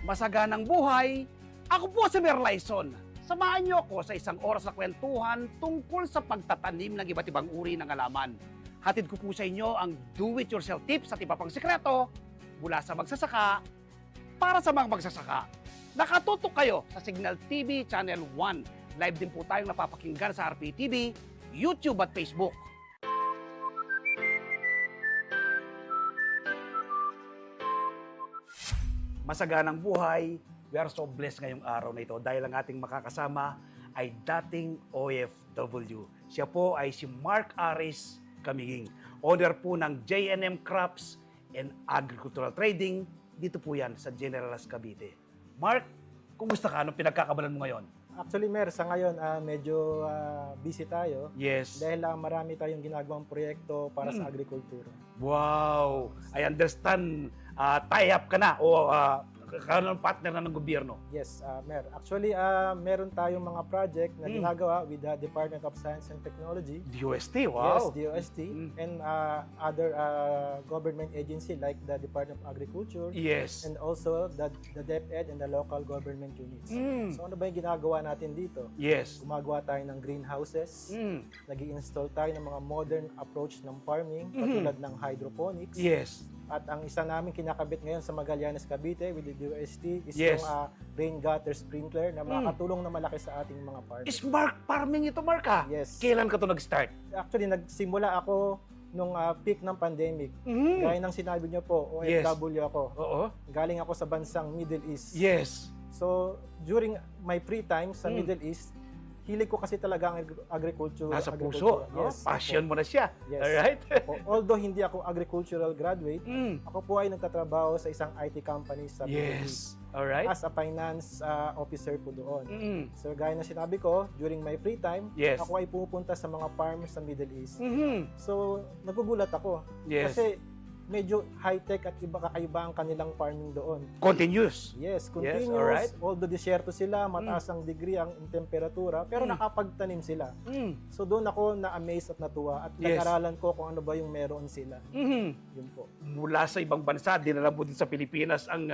masaganang buhay. Ako po si Merlyson. Samahan niyo ako sa isang oras na kwentuhan tungkol sa pagtatanim ng iba't ibang uri ng halaman. Hatid ko po sa inyo ang do-it-yourself tips at iba pang sikreto mula sa magsasaka para sa mga magsasaka. Nakatutok kayo sa Signal TV Channel 1. Live din po tayong napapakinggan sa RPTV, YouTube at Facebook. Masaganang buhay. We are so blessed ngayong araw na ito dahil ang ating makakasama ay dating OFW. Siya po ay si Mark Aris Camiging, owner po ng J&M Crops and Agricultural Trading. Dito po yan sa General Las Cavite. Mark, kumusta ka? Anong pinagkakabalan mo ngayon? Actually, Mer, sa ngayon, medyo busy tayo. Yes. Dahil marami tayong ginagawang proyekto para sa agrikultura. Wow! I understand, tie-up ka na o karoon ng partner na ng gobyerno. Yes, Mer. Actually, meron tayong mga project na ginagawa with the Department of Science and Technology. DOST, wow! Yes, DOST. And other government agency like the Department of Agriculture. Yes. And also the DepEd and the local government units. So ano ba yung ginagawa natin dito? Yes. Gumagawa tayo ng greenhouses. Nag-i-install tayo ng mga modern approach ng farming, katulad ng hydroponics. Yes. At ang isa namin kinakabit ngayon sa Magallanes, Cavite with the DOST is Yes. yung rain gutter sprinkler na makakatulong na malaki sa ating mga farmers. Smart farming ito, Mark, ha? Yes. Kailan ka ito nag-start? Actually, nagsimula ako nung peak ng pandemic. Gaya ng sinabi niyo po, OFW ako. Oo. Galing ako sa bansang Middle East. Yes. So, during my free time sa Middle East, hilig ko kasi talaga ang agriculture. Nasa puso. No? Yes. Passion mo na siya. Yes. Alright? Although hindi ako agricultural graduate, ako po ay nagtatrabaho sa isang IT company sa Middle East. Yes. Alright. As a finance officer po doon. Mm. So gaya na sinabi ko, during my free time, Yes. ako ay pupunta sa mga farms sa Middle East. Mhm. So nagugulat ako. Yes. Kasi medyo high-tech at kakaiba ang kanilang farming doon. Continuous. Yes, Yes, continuous. alright. Although disyerto sila, mataas ang degree ang temperatura, pero nakapagtanim sila. So doon ako na-amaze at natuwa at Yes. nag-aralan ko kung ano ba yung meron sila. Mhm. Yun po. Mula sa ibang bansa, dinala mo din sa Pilipinas ang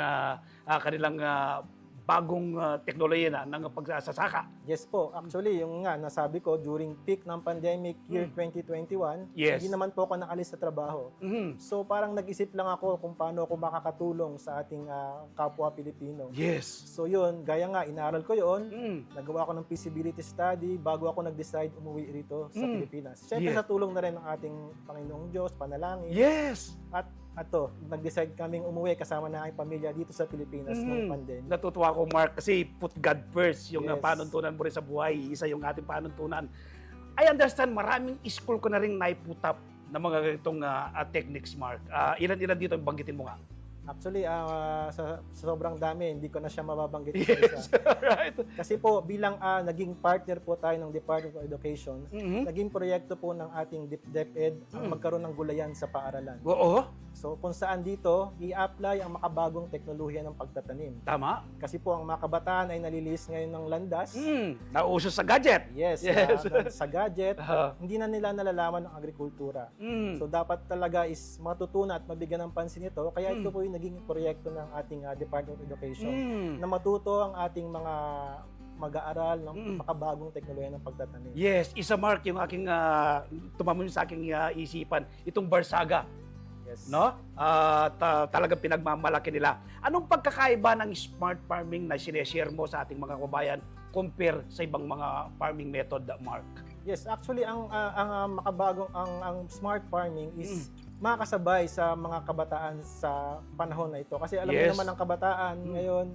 kanilang bagong teknolohiya ng pagsasaka. Yes po. Actually, yung nga, nasabi ko, during peak ng pandemic year 2021, Yes. hindi naman po ako nakalis sa trabaho. Mhm. So parang nag-isip lang ako kung paano ako makakatulong sa ating kapwa Pilipino. Yes. So yun, gaya nga, inaral ko yun. Mm. Nagawa ko ng feasibility study bago ako nag-decide umuwi rito sa Pilipinas. Siyempre Yes. sa tulong na rin ng ating Panginoong Diyos, panalangin. Yes. At ato, nag-decide kaming umuwi kasama na aking pamilya dito sa Pilipinas nung pandemic. Natutuwa ako, Mark, kasi put God first. Yung Yes. panuntunan mo rin sa buhay, isa yung ating panuntunan. I understand, maraming school ko na rin naiputap ng mga ganitong techniques, Mark. Ilan-ilan dito yung banggitin mo nga? Actually, sa sobrang dami, hindi ko na siya mababanggit sa Yes. isa. Right. Kasi po, bilang naging partner po tayo ng Department of Education, naging proyekto po ng ating DepEd ang magkaroon ng gulayan sa paaralan. Oo. So, kung saan dito, i-apply ang makabagong teknolohiya ng pagtatanim. Tama. Kasi po, ang mga kabataan ay nalilis ngayon ng landas. Nauso sa gadget. Yes, Yes. sa gadget, Ah. hindi na nila nalalaman ang agrikultura. Mm. So, dapat talaga is matutunan at mabigyan ng pansin ito. Kaya ito po yung naging proyekto ng ating Department of Education na matuto ang ating mga mag-aaral ng makabagong teknolohiya ng pagtatanim. Yes, isa, Mark, yung aking tumamon sa aking isipan, itong Barsaga. Yes. No? Talagang pinagmamalaki nila. Anong pagkakaiba ng smart farming na sineshare mo sa ating mga kabayan compare sa ibang mga farming method, Mark? Yes, actually ang makabagong ang smart farming is makakasabay sa mga kabataan sa panahon na ito. Kasi alam mo Yes. naman ang kabataan ngayon,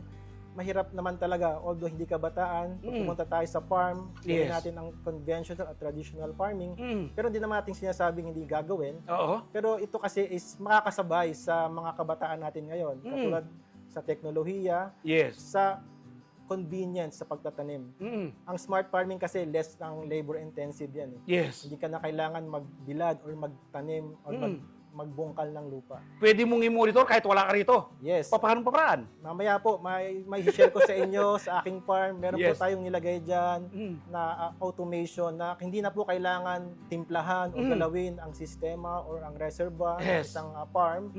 mahirap naman talaga, although hindi kabataan, pag pumunta tayo sa farm, gawin Yes. natin ang conventional at traditional farming, pero hindi naman natin sinasabing hindi gagawin. Oo. Pero ito kasi is makakasabay sa mga kabataan natin ngayon, katulad sa teknolohiya, Yes. sa convenience sa pagtatanim. Ang smart farming kasi less ng labor intensive yan. Yes. Hindi ka na kailangan magbilad or magtanim or magbungkal ng lupa. Pwede mong i-monitor kahit wala ka rito. Yes. Paano paparaan? Mamaya po, may share ko sa inyo sa aking farm. Meron po Yes. tayong nilagay dyan na automation na hindi na po kailangan timplahan o galawin ang sistema or ang reservoir ng Yes. isang farm.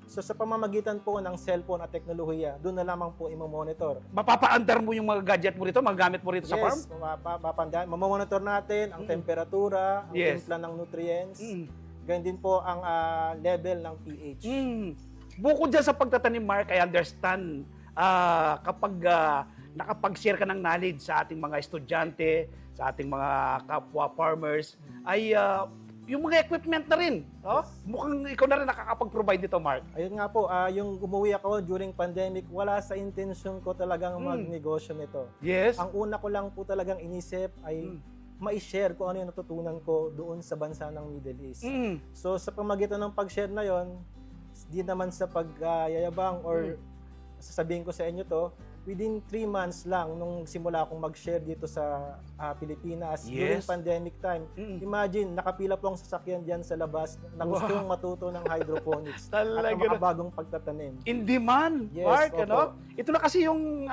So sa pamamagitan po ng cellphone at teknolohiya, doon na lamang po i-monitor. Mapapaandar mo yung mga gadget mo rito, mga gamit mo rito sa farm? Yes, mamamonitor natin ang temperatura, ang Yes. timpla ng nutrients, ganyan din po ang level ng pH. Bukod dyan sa pagtatanim, Mark, I understand kapag nakapag-share ka ng knowledge sa ating mga estudyante, sa ating mga kapwa farmers, ay yung mga equipment na rin. No? Mukhang ikaw na rin nakakapag-provide dito, Mark. Ayun nga po, yung umuwi ako during pandemic, wala sa intention ko talagang magnegosyo nito. Yes. Ang una ko lang po talagang inisip ay ma-share kung ano yung natutunan ko doon sa bansa ng Middle East. So sa pamagitan ng pag-share na yon, di naman sa pagyayabang or sasabihin ko sa inyo to, within 3 months lang nung simula akong mag-share dito sa Pilipinas during Yes. pandemic time. Imagine, nakapila po ang sasakyan diyan sa labas na gustong matuto ng hydroponics at Talaga ang mga bagong pagtatanim. In demand, Yes, Mark, opo. ano? Ito na kasi yung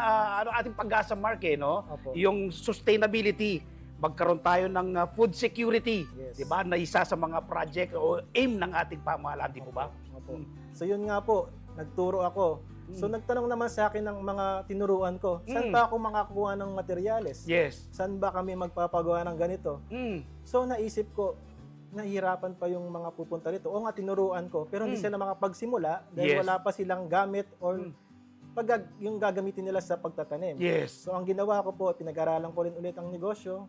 ating pag-asa, Mark, no? Opo. Yung sustainability. Magkaroon tayo ng food security, Yes. 'di ba? Na isa sa mga project o aim ng ating pamahalaan, di po ba? Opo. So yun nga po, nagturo ako. So nagtanong naman sa akin ng mga tinuruan ko, saan ba ako makakuha ng materyales? Yes. Saan ba kami magpapagawa ng ganito? So naisip ko, nahihirapan pa yung mga pupunta rito. O nga, tinuruan ko, pero hindi sila makapagsimula dahil Yes. wala pa silang gamit or yung gagamitin nila sa pagtatanim. Yes. So ang ginawa ko po, pinag-aralan ko rin ulit ang negosyo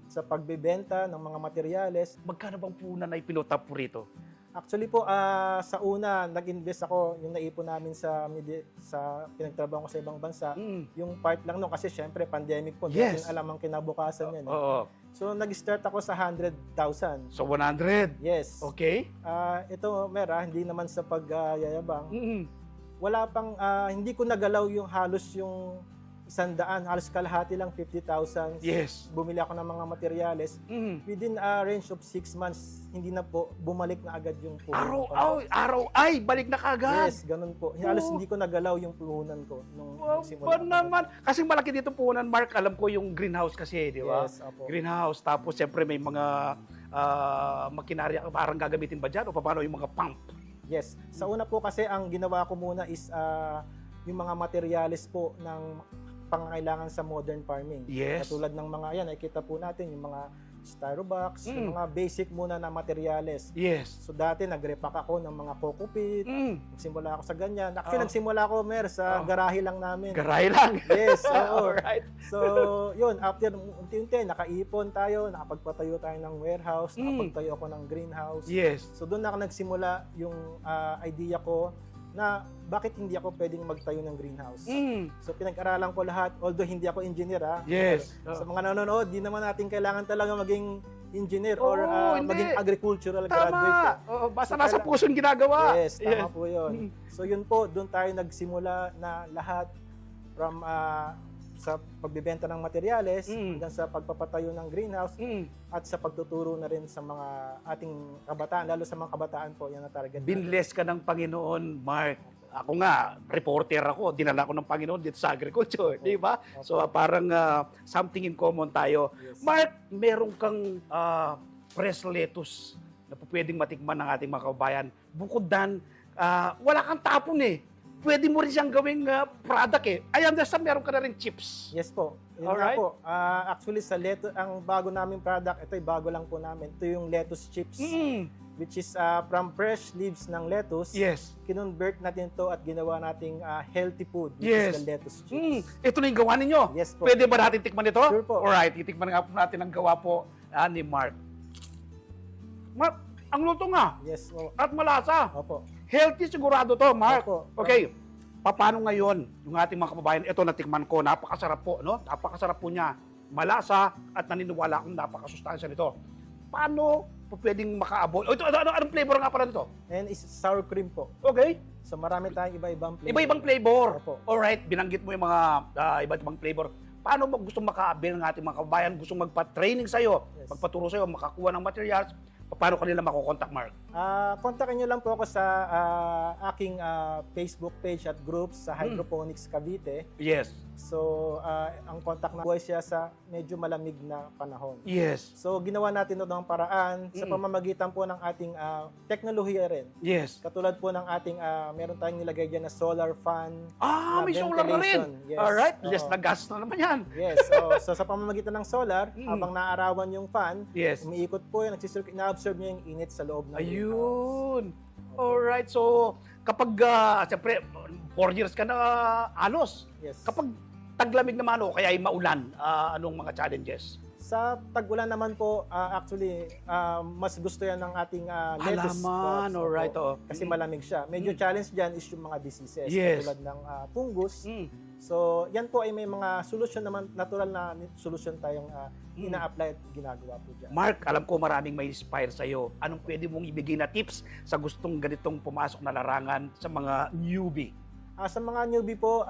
sa pagbebenta ng mga materyales. Magkano bang punan ay pinutap po rito? Actually po, sa una, nag-invest ako, yung naipon namin sa pinagtrabaho ko sa ibang bansa. Yung part lang nun, kasi syempre, pandemic po, hindi Yes. natin alam ang kinabukasan yan. Oo. So, nag-start ako sa 100,000. So 100. Yes. Okay. Ito, Mera, hindi naman sa pagyayabang. Wala pang, hindi ko nagalaw yung halos yung 100, halos kalahati lang 50,000. Yes. Bumili ako ng mga materyales. Within a range of 6 months, hindi na po, bumalik na agad yung puhunan ko. Araw ay balik na kagad. Yes, ganun po. Halos hindi ko nagalaw yung puhunan ko nung simula. Ba naman? Kasi malaki dito puhunan, Mark. Alam ko yung greenhouse kasi, di ba? Yes, opo. Greenhouse. Tapos, siyempre, may mga makinarya. Parang gagamitin ba dyan? O paano yung mga pump? Yes. Sa una po kasi, ang ginawa ko muna is yung mga materyales po ng pangangailangan sa modern farming. Yes. Katulad ng mga, yan, nakikita po natin yung mga styrobox, yung mga basic muna na materyales. Yes. So dati nag-repack ako ng mga coco pit, nagsimula ako sa ganyan. Actually, Oh. nagsimula ako, sa garahe lang namin. Garay lang. Yes, oo. Alright. So, yun, after unti-unti, nakaipon tayo, nakapagpatayo tayo ng warehouse, nakapagtayo ako ng greenhouse. Yes. So, doon na ako nagsimula yung idea ko na bakit hindi ako pwedeng magtayo ng greenhouse. So, pinag-aralan ko lahat, although hindi ako engineer, Yes. Sa mga nanonood, di naman natin kailangan talaga maging engineer or hindi. maging agricultural graduate. Tama. Oo, basta So, nasa puso yung ginagawa. Yes, tama po yun. So yun po, doon tayo nagsimula na lahat from sa pagbebenta ng materyales hanggang sa pagpapatayo ng greenhouse at sa pagtuturo na rin sa mga ating kabataan, lalo sa mga kabataan po, yan na target. Binless ka ng Panginoon, Mark. Ako nga, reporter ako. Dinala ko ng Panginoon dito sa agriculture. Di ba? So parang something in common tayo. Yes. Mark, meron kang fresh lettuce na pwedeng matikman ng ating mga kabayan. Bukod dan, wala kang tapon eh. Pwede mo rin siyang gawing product eh. I understand meron ka na rin chips. Yes po. Yun Alright. nga po. Actually, sa ang bago naming product, ito bago lang po namin. Ito yung lettuce chips, which is from fresh leaves ng lettuce. Yes. Kinonvert natin to at ginawa nating healthy food, which Yes. is the lettuce chips. Ito na yung gawa ninyo. Yes po. Pwede ba natin tikman ito? Sure po. Alright, titikman nga po natin ang gawa po ni Mark. Mark, ang luto nga. Yes po. At malasa. Opo. Healthy sigurado to, Mark. Opo. Okay. Paano ngayon yung ating mga kababayan? Ito natikman ko, napakasarap po, no? Napakasarap po niya. Malasa at naniniwala akong napakasustansya nito. Paano po pwedeng maka-avoid? Ito, anong flavor nga pala nito? And is sour cream po. Okay. So marami tayong iba-ibang flavor. Iba-ibang flavor. Opo. Alright, binanggit mo yung mga iba't ibang flavor. Paano mo gusto maka-avail ng ating mga kababayan, gusto magpa-training sa'yo, Yes. magpaturo sa'yo, makakuha ng materials, Paano kanila makokontak, Mark? Kontakin nyo lang po ako sa aking Facebook page at groups sa Hydroponics Cavite. Yes. So, ang contact na buhay siya sa medyo malamig na panahon. Yes. So, ginawa natin ito ng paraan sa pamamagitan po ng ating teknolohiya rin. Yes. Katulad po ng ating, meron tayong nilagay dyan na solar fan. na May solar na rin. ventilation. Yes. Alright, Oo. less na gas na naman yan. Yes. So, sa pamamagitan ng solar, habang naarawan yung fan, Yes. umiikot po yun, na-absorb niya yung init sa loob ng greenhouse. Ayun. Alright, so kapag, siyempre, 4 years ka na alos. Yes. Kapag taglamig naman o kaya ay maulan, anong mga challenges? Sa tag-ulan naman po, actually, mas gusto yan ng ating lettuce. Halaman, crops. alright. Opo. Kasi malamig siya. Medyo challenge dyan is yung mga diseases. Yes. Tulad ng fungus. Mm. So, yan po ay may mga solusyon naman, natural na solusyon tayong ina-apply at ginagawa po dyan. Mark, alam ko maraming may inspire sa'yo. Anong pwede mong ibigay na tips sa gustong ganitong pumasok na larangan sa mga newbie? Sa mga newbie po,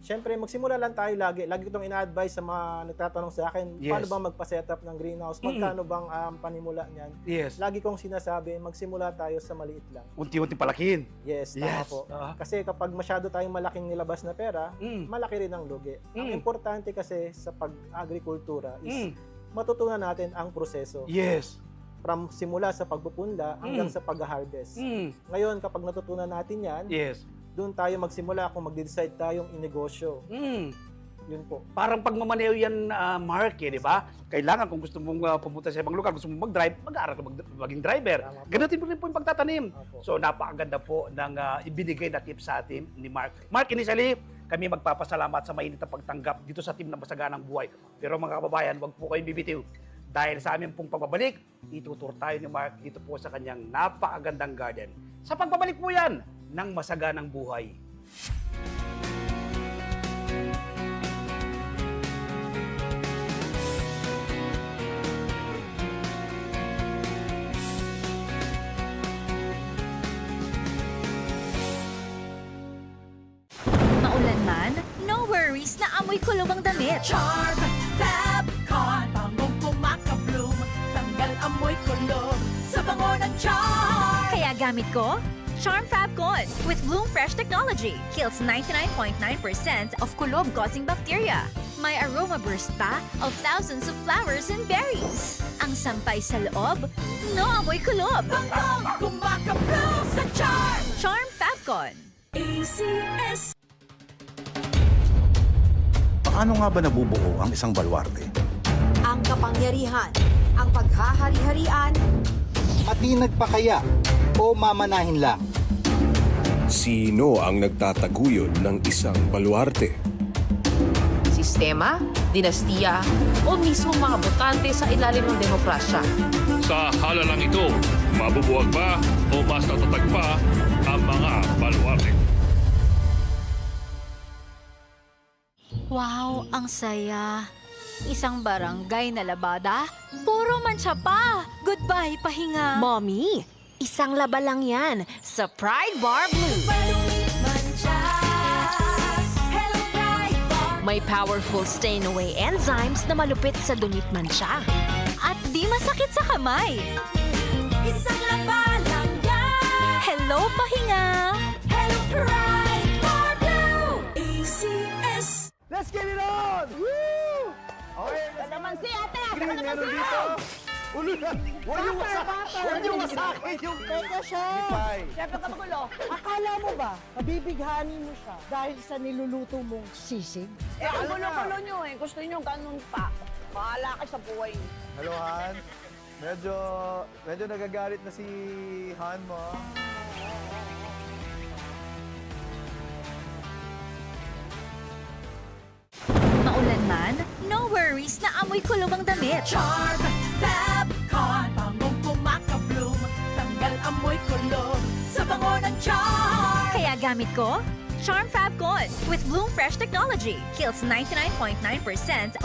syempre, magsimula lang tayo lagi. Lagi itong ina-advise sa mga nagtatanong sa akin, Yes. paano bang magpa-setup ng greenhouse? Magkano bang panimula niyan? Yes. Lagi kong sinasabi, magsimula tayo sa maliit lang. Unti-unti palakihin. Yes, tama Yes. po. Ah. Kasi kapag masyado tayong malaking nilabas na pera, Mm. malaki rin ang lugi. Ang importante kasi sa pag-agrikultura is matutunan natin ang proseso. Yes. From simula sa pagpupunla hanggang sa pag-harvest. Ngayon, kapag natutunan natin yan, Yes. doon tayo magsimula kung magde-decide tayong inegosyo. Yun po. Parang pagmamaneho yan, Mark, di ba? Kailangan kung gusto mong pumunta sa ibang lugar, gusto mong mag-drive, mag-aaral ka maging driver. Tama po. Ganoon din po yung pagtatanim. Opo. So, napakaganda po ng ibinigay na tips sa atin ni Mark. Mark, initially, kami magpapasalamat sa mainit na pagtanggap dito sa team ng Masaganang Buhay. Pero mga kababayan, wag po kayong bibitiw. Dahil sa aming pong pagbabalik, itutur tayo ni Mark dito po sa kanyang napakagandang garden. Sa pagbabalik po yan ng Masaganang Buhay. Maulan man, no worries na amoy kulog ang damit. Charm Fab Con, bangong kumakabloom, tanggal amoy kulog sa bango ng charm. Kaya gamit ko, Charm Fab Con with Bloom Fresh technology. Kills 99.9% of kulob-causing bacteria. May aroma burst pa of thousands of flowers and berries. Ang sampay sa loob, no amoy kulob. Bangong kumakabloom sa charm. Charm Fab Con. ACS. Paano nga ba nabubuo ang isang baluarte? Ang kapangyarihan, ang paghahari-harian, at di nagpakaya o mamanahin lang. Sino ang nagtataguyod ng isang baluarte? Sistema, dinastiya, o mismo mga botante sa ilalim ng demokrasya. Sa halalang ito, mabubuwag ba o mas tatatag pa ang mga baluarte? Wow, ang saya. Isang barangay na labada, puro mancha pa. Goodbye, pahinga. Mommy, isang laba lang yan sa Pride Bar Blue. Hello, Pride Bar. May powerful stain-away enzymes na malupit sa dumit mancha. At di masakit sa kamay. Isang laba lang yan. Hello, pahinga. Hello, Pride Bar Blue. ACS. Let's get it on! Woo! Okay, Naman si ate. Green, meron dito. Ulo na. Huwag niyo masakin yung Teka siya. lipay. Siyempre ka magulo. Akala mo ba, mabibighanin mo siya dahil sa niluluto mong sisig? Ang gulo-gulo nyo eh. Gusto nyo ganun pa. Bahala ka sa buhay nyo. Hello, Han. Medyo nagagalit na si Han mo. Maulan man, no worries na amoy kulog ang damit. Charm Fab Con, bangong kumakabloom, tanggal amoy kulog sa bango ng charm. Kaya gamit ko, Charm Fab Con with Bloom Fresh technology. Kills 99.9%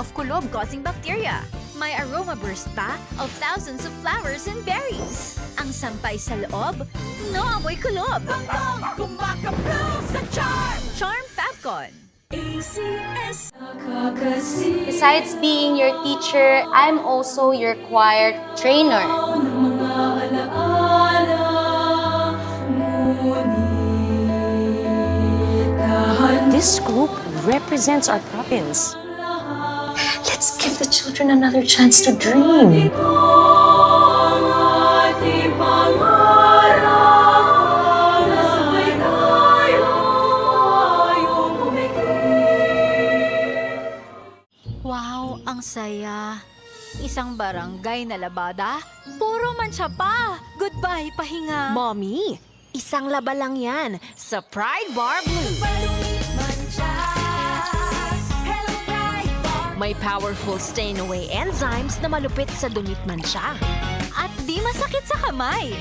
of kulob-causing bacteria. May aroma burst pa of thousands of flowers and berries. Ang sampay sa loob, no amoy kulob. Bangong kumakabloom sa charm. Charm Fab Con. ACS. Besides being your teacher, I'm also your choir trainer. This group represents our province. Let's give the children another chance to dream. Wow, ang saya. Isang barangay na labada, puro mancha pa. Goodbye, pahinga. Mommy, isang laba lang yan sa Pride Bar Blue. May powerful stain-away enzymes na malupit sa dunit mansya. At di masakit sa kamay.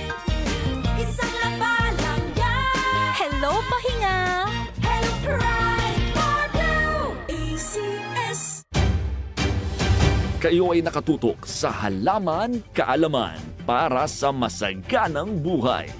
Isang laba lang yan. Hello, pahinga. Hello, Pride Bar Blue. ACS. Kayo ay nakatutok sa Halaman Kaalaman para sa masaganang buhay.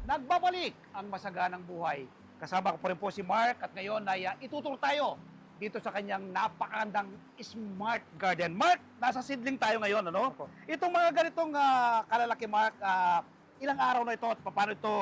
Nagbabalik ang masaganang buhay. Kasama ko pa rin po si Mark at ngayon ay ituturo tayo dito sa kanyang napakagandang Smart Garden. Mark, nasa seedling tayo ngayon, ano? Itong mga ganitong kalalaki, Mark, ilang araw na ito at paano ito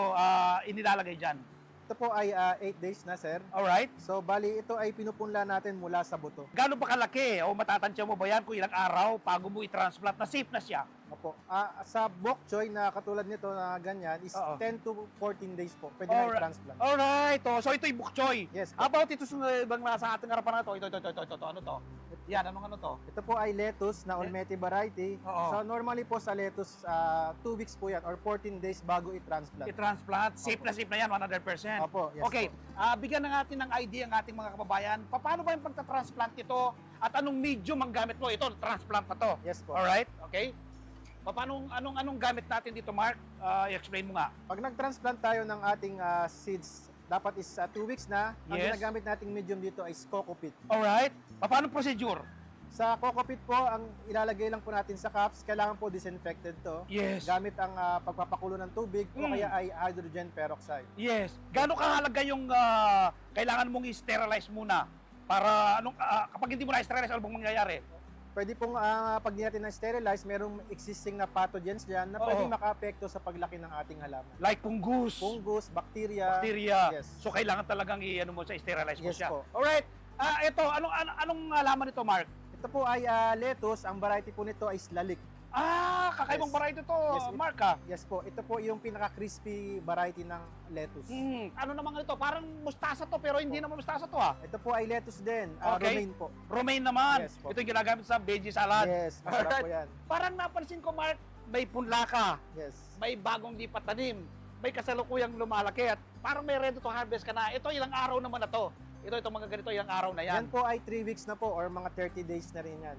inilalagay dyan? Ito po ay 8 days na, sir. Alright. So, bali, ito ay pinupunla natin mula sa buto. Gano'n ba kalaki? O matatansya mo ba yan kung ilang araw bago mo i-transplant na safe na siya? Opo. Sa bok choy na katulad nito na ganyan is Oo. 10 to 14 days po. Pwede na i-transplant. Alright. So ito yung bok choy. Yes po. How about ito sa ibang nasa ating harapan na ito? Ito. Ano to? Yan, anong ano to? Ito po ay lettuce na Olmeti variety. Oo. So, normally po sa lettuce, 2 weeks po yan or 14 days bago i-transplant. I-transplant. Safe na yan, 100%. Opo, yes Okay, po. bigyan na natin ng idea ang ating mga kababayan. Paano ba yung pagta-transplant ito at anong medium ang gamit mo? Ito, transplant pa to. Yes po. Alright, okay. Anong gamit natin dito, Mark? I-explain mo nga. Pag nag-transplant tayo ng ating seeds, dapat is 2 weeks na. Ang Yes. ginagamit nating medium dito is coco peat. Alright. Paano procedure? Sa coco peat po, ang ilalagay lang po natin sa cups, kailangan po disinfected to. Yes. Gamit ang pagpapakulo ng tubig o Mm. kaya ay hydrogen peroxide. Yes. Gaano kahalaga yung kailangan mong i-sterilize muna? Para kapag hindi mo na-sterilize, ano bang mangyayari? Pwede pong pag di natin na-sterilize, merong existing na pathogens dyan na pwedeng makaapekto sa paglaki ng ating halaman. Like fungus, Fungus, bacteria. bacteria. Yes. So kailangan talagang i-ano mo sa sterilize mo Yes siya. po. Alright. Ito, anong halaman ito, Mark? Ito po ay lettuce. Ang variety po nito ay lalik. Kakaibang Yes. variety to, Yes, Mark Yes po. Ito po yung pinaka-crispy variety ng lettuce. Ano naman ito? Parang mustasa to, pero hindi naman mustasa to Ito po ay lettuce din. Okay. Romaine po. Romaine naman. Yes po. Ito yung ginagamit sa veggie salad. Yes, masarap po yan. Parang napansin ko, Mark, may punla ka, Yes. may bagong di patanim, may kasalukuyang lumalaki at parang may ready to harvest ka na. Ito, ilang araw naman na to. Itong mga ganito, ilang araw na yan. Yan po ay 3 weeks na po or mga 30 days na rin yan.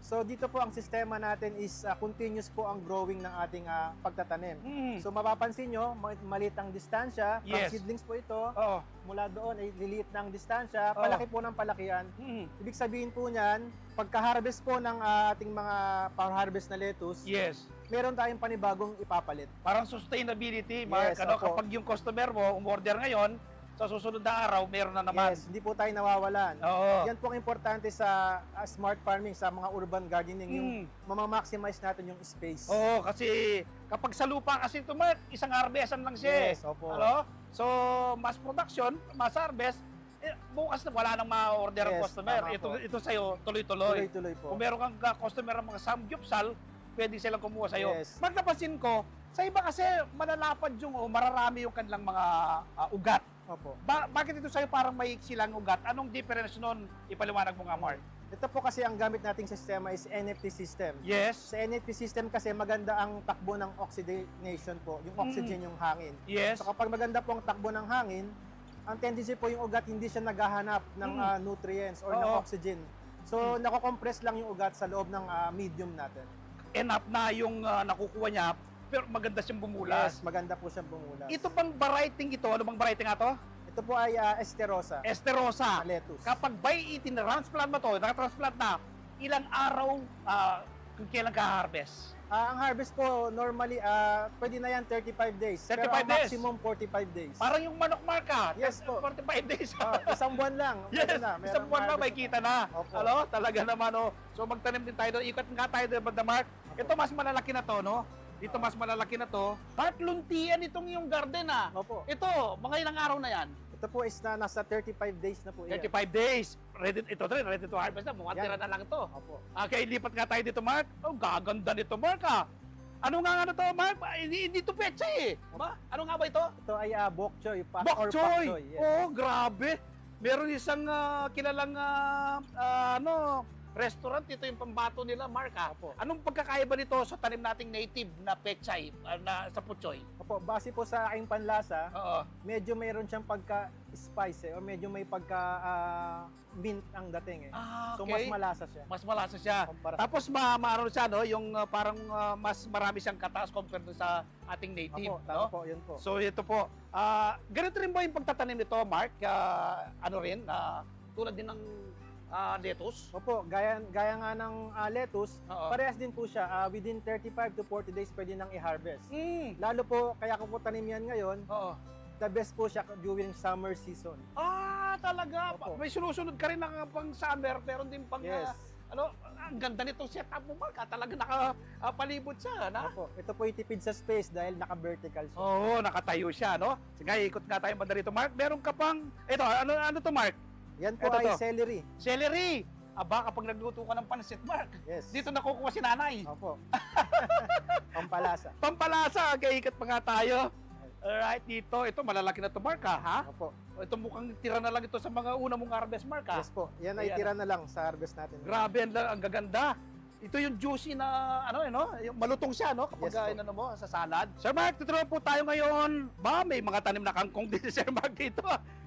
So dito po ang sistema natin is continuous po ang growing ng ating pagtatanim. So mapapansin nyo, maliit ang distansya, from Yes. seedlings po ito, Oo. mula doon ay liliit na ang distansya, Oo. palaki po ng palakihan. Ibig sabihin po niyan, pagka-harvest po ng ating mga harvest na lettuce, Yes. meron tayong panibagong ipapalit. Parang sustainability, Mark. Yes, Ano, opo. kapag yung customer mo umorder ngayon, sa susunod na araw, meron na naman. Yes, hindi po tayo nawawalan. Oo. Yan po ang importante sa smart farming, sa mga urban gardening, yung mamamaximize natin yung space. Oo, kasi kapag sa lupa kasi ito, Mark, isang harvestan lang siya. Yes, opo. Ano? So, mass production, mass harvest, bukas na wala nang ma-order ang Yes, customer. tama po. Ito sa'yo, tuloy-tuloy. Tuloy-tuloy po. Kung meron kang customer ng mga samgyupsal, pwede silang kumuha sa'yo. Yes. Mark, napansin ko, sa iba kasi malalapad yung, mararami yung kanilang mga ugat. Opo. Bakit ito sa'yo parang may silang ugat? Anong difference nun? Ipaliwanag mo nga, Mark. Ito po kasi ang gamit nating sistema is NFT system. Yes. Sa NFT system kasi maganda ang takbo ng oxidation po, yung oxygen, yung hangin. Yes. So kapag maganda po ang takbo ng hangin, ang tendency po yung ugat hindi siya naghahanap ng nutrients or ng Oo. oxygen. So nako-compress lang yung ugat sa loob ng medium natin. Enough na yung nakukuha niya, pero maganda siyang bumulas. Yes, maganda po siyang bumulas. Ito bang variety ito? Ano bang variety nga to? Ito po ay Esterosa. Esterosa. Lettuce. Kapag by itin-transplant mo to, nakatransplant na, ilang araw kung kailan ka harvest? Ang harvest po, normally, pwede na yan 35 days. 35 pero ang days? maximum 45 days. Parang yung manok marka. Yes po. 45 days. Isang buwan lang. Yes, pwede na. isang buwan na may harvest kita na. Opo. Ano? Talaga naman, oh. So magtanim din tayo doon. Ikot nga tayo doon, Banda Mark. Ito mas malalaki na to, no? Dito mas malalaki na to. Mark, luntian itong yung garden, ah. Opo. Ito, mga ilang araw na yan? Ito po is nasa 35 days na po yan. 35 days. Ready to harvest na. Mga Yan. tira na lang to. Opo. Okay, lipat nga tayo dito, Mark. Oh, gaganda nito, Mark, ah. Ano nga to, Mark? Hindi to petsa, eh. Ba? Ano nga ba ito? Ito ay bok choy. Or Bok pak choy. choy. Yes. Oh, grabe. Meron isang kilalang restaurant. Ito yung pambato nila, Mark, ah. Opo. Anong pagkakaiba nito sa tanim nating native na pechay na sa puchoy? Opo, base po sa aking panlasa, Oo. medyo mayroon siyang pagka-spice o medyo may pagka-mint ang dating So mas Okay. malasa siya. Mas malasa siya. Kumpara- Tapos maano siya, no? Yung parang mas marami siyang kataas compared dun sa ating native, Opo, tama no? po, yun po. So ito po. Ganito rin ba yung pagtatanim nito, Mark? Ano rin? Tulad din ng lettuce? Opo, gaya nga ng lettuce, Oo. parehas din po siya. Within 35 to 40 days pwede nang i-harvest. Lalo po, kaya ko po tanim yan ngayon, Oo. the best po siya during summer season. Talaga? Opo. May sinusunod ka rin ng pang summer, pero din pang Yes. ang ganda nitong setup mo, Mark. Talaga nakapalibot siya, na? Opo, ito po itipid sa space dahil naka-vertical siya. Oo, nakatayo siya, no? Sige, ikot nga tayo banda rito, Mark. Meron ka pang, ito, ano to, Mark? Yan po Ito ay to. celery. Celery! Aba, kapag nagluto ka ng pansit, Mark, Yes. dito nakukuha si nanay. Opo. Pampalasa. Pampalasa, okay, ikat pa nga tayo. Alright, dito, ito, malalaki na to, Mark, ha? Opo. Ito mukhang tira na lang ito sa mga una mong harvest, Mark, ha? Yes po. Yan ay Ayan. tira na lang sa harvest natin. Grabe, ang gaganda. Ito yung juicy na, yung malutong siya, no? Kapag Yes po. inano mo, sa salad. Sir Mark, tuturuan po tayo ngayon. May mga tanim na kangkong din si Sir Mark dito.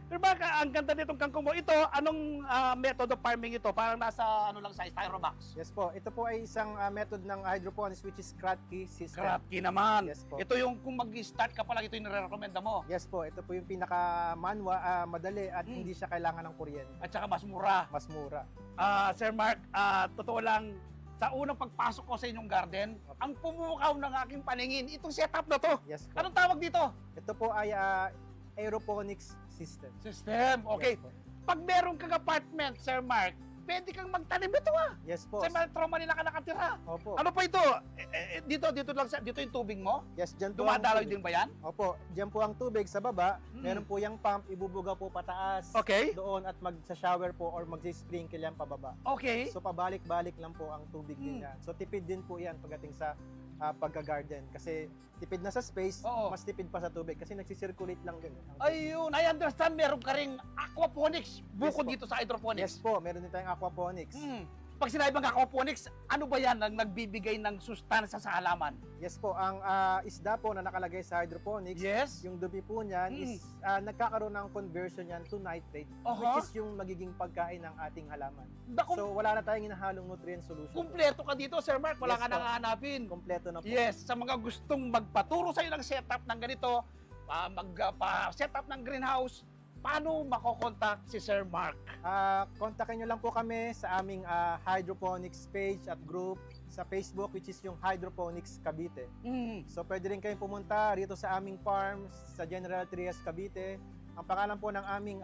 Sir Mark, ang ganda nitong kangkong mo. Ito, anong method of farming ito? Parang nasa, size, styrobox. Yes po. Ito po ay isang method ng hydroponics which is Kratky system. Kratky naman. Yes po. Ito yung kung mag-start ka pa lang, ito yung nire-recommenda mo. Yes po. Ito po yung madali at hindi siya kailangan ng kuryente. At saka mas mura. Mas mura. Sir Mark, totoo lang, sa unang pagpasok ko sa inyong garden, ang pumukaw ng aking paningin, itong setup na to. Yes po. Anong tawag dito? Ito po ay aeroponics system. System. Okay. Yes po. Pag meron kang apartment, Sir Mark, pwede kang magtanim ito, Yes po. Sa Metro Manila ka nakatira. Opo. Ano pa ito? Dito yung tubig mo? Yes, dyan po ang Dumadaloy tubig. din ba yan? Opo, dyan po ang tubig sa baba. Meron po yung pump, ibubuga po pataas. Okay. Doon at magsa-shower po or magsi-sprinkle yan pababa. Okay. So pabalik-balik lang po ang tubig din yan. So tipid din po yan pagdating sa pagka-garden. Kasi tipid na sa space, Oo. mas tipid pa sa tubig. Kasi nagsisirculate lang din. ang tubig. Ayun, I understand meron ka ring aquaponics bukod Yes po. dito sa hydroponics. Yes po, meron din tayong aquaponics. Pag sinabi bang aquaponics, ano ba yan ang nagbibigay ng sustansya sa halaman? Yes po, ang isda po na nakalagay sa hydroponics, Yes. yung dumi po niyan is nagkakaroon ng conversion yan to nitrate, Aha. which is yung magiging pagkain ng ating halaman. Naku, So wala na tayong inahalong nutrient solution. kumpleto ka dito, Sir Mark. Wala Yes ka po. nang hahanapin. Kompleto na po. Yes, sa mga gustong magpaturo sa'yo ng setup ng ganito, mag-setup ng greenhouse, paano makokontak si Sir Mark? Kontakin nyo lang po kami sa aming hydroponics page at group sa Facebook, which is yung Hydroponics Cavite. So pwede rin kayong pumunta rito sa aming farm sa General Trias, Cavite. Ang pangalan po ng aming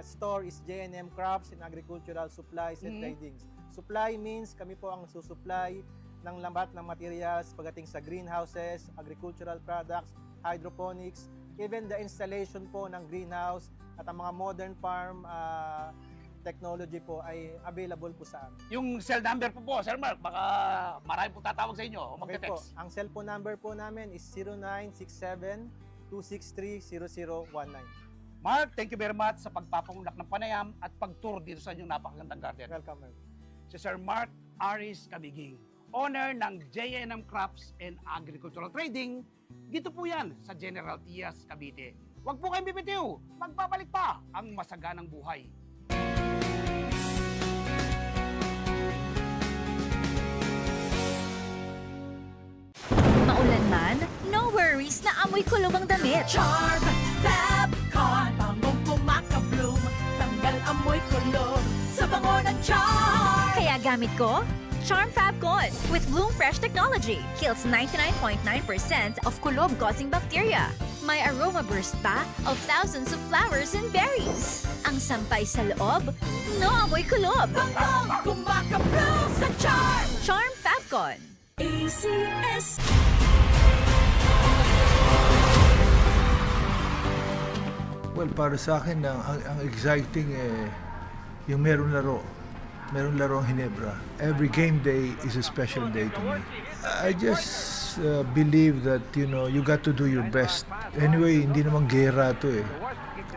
store is J&M Crops and Agricultural Supplies and Tradings. Supply means kami po ang susupply ng lahat ng materials pagdating sa greenhouses, agricultural products, hydroponics, even the installation po ng greenhouse at ang mga modern farm technology po ay available po sa amin. Yung cell number po, Sir Mark, baka marami po tatawag sa inyo o Okay po. magte-text. Ang cellphone number po namin is 0967-263-0019. Mark, thank you very much sa pagpapangunak ng panayam at pagturo dito sa inyong napakagandang garden. Welcome, ma'am. Si Sir Mark Aris Camiging, owner ng J&M Crops and Agricultural Trading. Dito po yan sa General Trias, Cavite. Huwag po kayong bibitiw, magbabalik pa ang masaganang buhay. Maulan man, no worries na amoy kulog ang damit. Charm Fabcon, bangong pumakabloom, tanggal amoy kulog sa bango ng charm. Kaya gamit ko, Charm Fab Con with Bloom Fresh technology kills 99.9% of kulob-causing bacteria. May aroma burst pa of thousands of flowers and berries. Ang sampay sa loob, no amoy kulob. Banggong kumakabloom sa Charm! Charm Fab Con. ACS. Well, para sa akin, ang exciting yung meron laro ang Ginebra. Every game day is a special day to me. I just believe that, you got to do your best. Anyway, hindi naman gera to eh.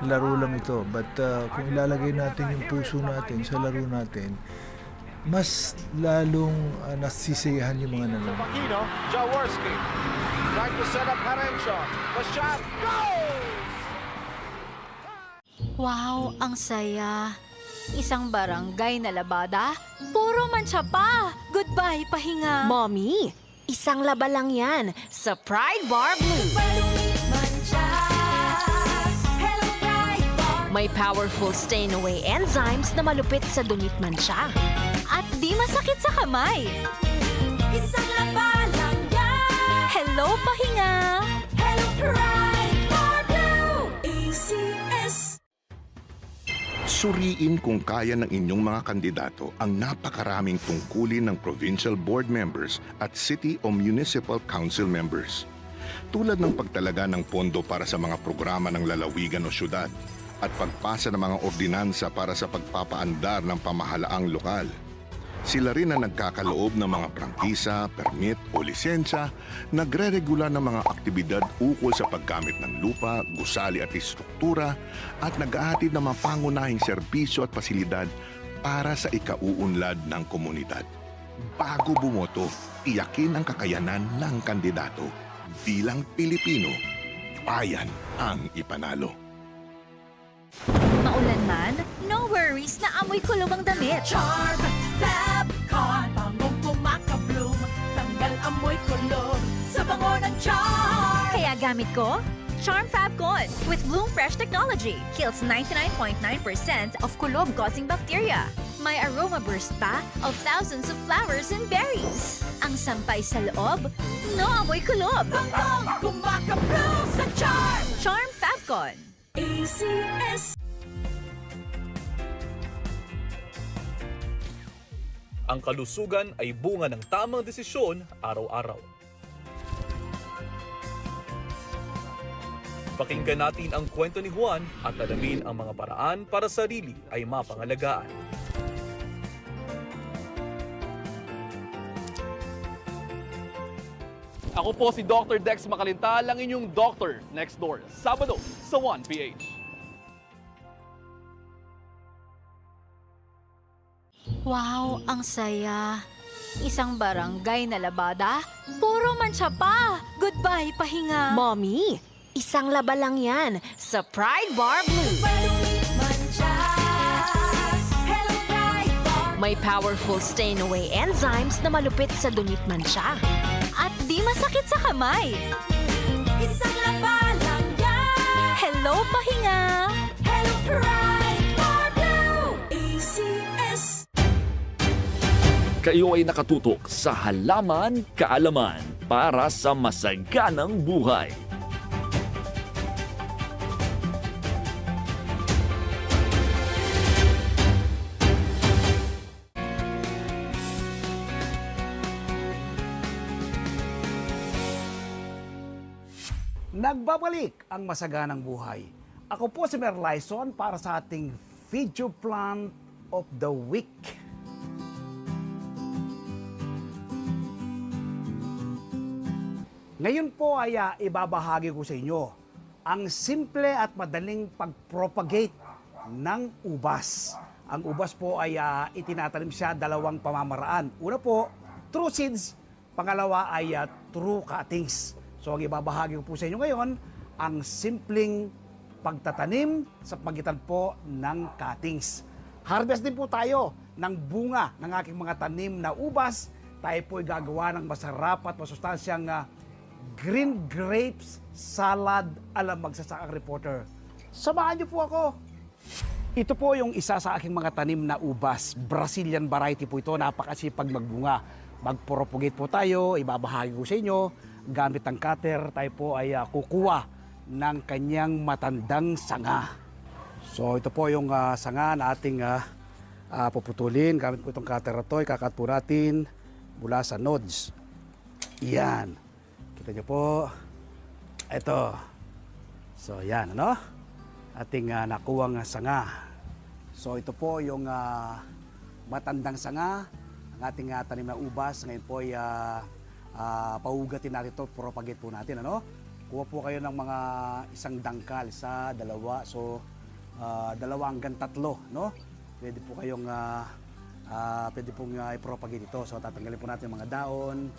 Laro lang ito. But kung ilalagay natin yung puso natin sa laro natin, mas lalong nasisiyahan yung mga nanonood. Jaworski. Trying to set up Harencio. The shot goes! Wow, ang saya. Isang barangay na labada, puro mancha pa. Goodbye, pahinga. Mommy, isang laba lang yan sa Pride Bar Blue. Hello, Pride Bar. May powerful stain-away enzymes na malupit sa dunit mancha. At di masakit sa kamay. Isang laba lang yan. Hello, pahinga. Hello, Pride Bar Blue. ACS. Suriin kung kaya ng inyong mga kandidato ang napakaraming tungkulin ng provincial board members at city o municipal council members. Tulad ng pagtalaga ng pondo para sa mga programa ng lalawigan o syudad at pagpasa ng mga ordinansa para sa pagpapaandar ng pamahalaang lokal. Sila rin ang nagkakaloob ng mga prangkisa, permit o lisensya, nagre-regula ng mga aktibidad ukol sa paggamit ng lupa, gusali at istruktura, at nag-ahatid ng mga pangunahing serbisyo at pasilidad para sa ikauunlad ng komunidad. Bago bumoto, tiyakin ang kakayanan ng kandidato. Bilang Pilipino, bayan ang ipanalo. Maulan man, no worries na amoy kulob ang damit. Charm Fab Con. Bangong kumakabloom. Tanggal amoy kulog sa bango ng Charm. Kaya gamit ko, Charm Fab Con with Bloom Fresh technology kills 99.9% of kulob-causing bacteria. May aroma burst pa of thousands of flowers and berries. Ang sampay sa loob, no amoy kulob. Banggong kumakabloom sa Charm. Charm Fab Con. ACS. Ang kalusugan ay bunga ng tamang desisyon araw-araw. Pakinggan natin ang kwento ni Juan at alamin ang mga paraan para sarili ay mapangalagaan. Ako po si Dr. Dex Makalintal, ang inyong doctor next door, Sabado sa 1PH. Wow, ang saya. Isang barangay na labada, puro mancha pa. Goodbye, pahinga. Mommy, isang laba lang yan sa Pride Bar Blue. Hello, Pride Bar. May powerful stain-away enzymes na malupit sa dunit mancha. At di masakit sa kamay. Isang laba lang yan. Hello, pahinga. Hello, Pride Bar Blue. ACS. Kayo ay nakatutok sa Halaman Kaalaman para sa masaganang buhay. Nagbabalik ang masaganang buhay. Ako po si Merlyson para sa ating video plant of the week. Ngayon po ay ibabahagi ko sa inyo ang simple at madaling pag-propagate ng ubas. Ang ubas po ay itinatanim siya dalawang pamamaraan. Una po, true seeds. Pangalawa ay true cuttings. So ang ibabahagi ko po sa inyo ngayon, ang simpleng pagtatanim sa pagitan po ng cuttings. Harvest din po tayo ng bunga ng aking mga tanim na ubas. Tayo po ay gagawa ng masarap at masustansyang green grapes salad ala magsasakang reporter. Samahan niyo po ako. Ito po yung isa sa aking mga tanim na ubas. Brazilian variety po ito. Napakasipag magbunga. Mag-propagate po tayo. Ibabahagi ko sa inyo. Gamit ang cutter, tayo po ay kukuha ng kanyang matandang sanga. So ito po yung sanga na ating puputulin. Gamit po itong cutter na ito. Ikakat po natin mula sa nodes. Yan. Kita nyo po. Ito. So yan, ano? Ating nakuwang sanga. So ito po yung matandang sanga, ang ating tanim na ubas. Ngayon po ay paugatin natin ito, propagate po natin. Ano? Kuha po kayo ng mga isang dangkal, isa, dalawa. So 2 hanggang 3, no? Pwede po kayong pwede pong i-propagate ito. So tatanggalin po natin yung mga daon.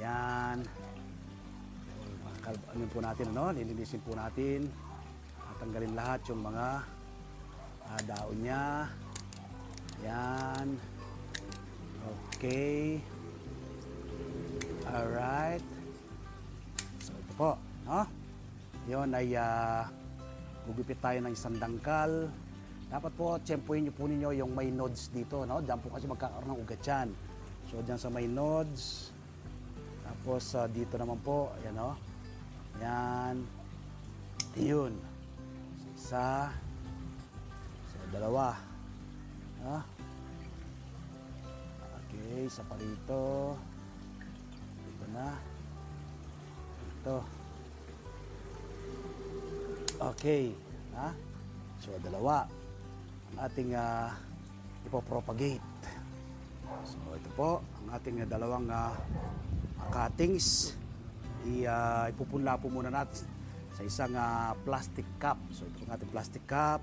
Yan. Ano po natin, ano? Lilinisin po natin. Tatanggalin lahat yung mga daon niya. Yan. Okay. Alright. So ito po, no? Yun ay gugupit tayo ng isang dangkal. Dapat po, tsempuhin niyo po ninyo yung may nodes dito, no? Diyan po kasi magkakaroon ng ugat yan. So diyan sa may nodes. Tapos dito naman po, ayan, no? Yan. Yun. Isa. So 2. No? Okay, isa pa rito. Ito na. Ito. Okay. Ha? So 2. Ang ating ipopropagate. So ito po, ang ating 2 cuttings. Ipupunla po muna natin sa isang plastic cup. So ito ang ating plastic cup.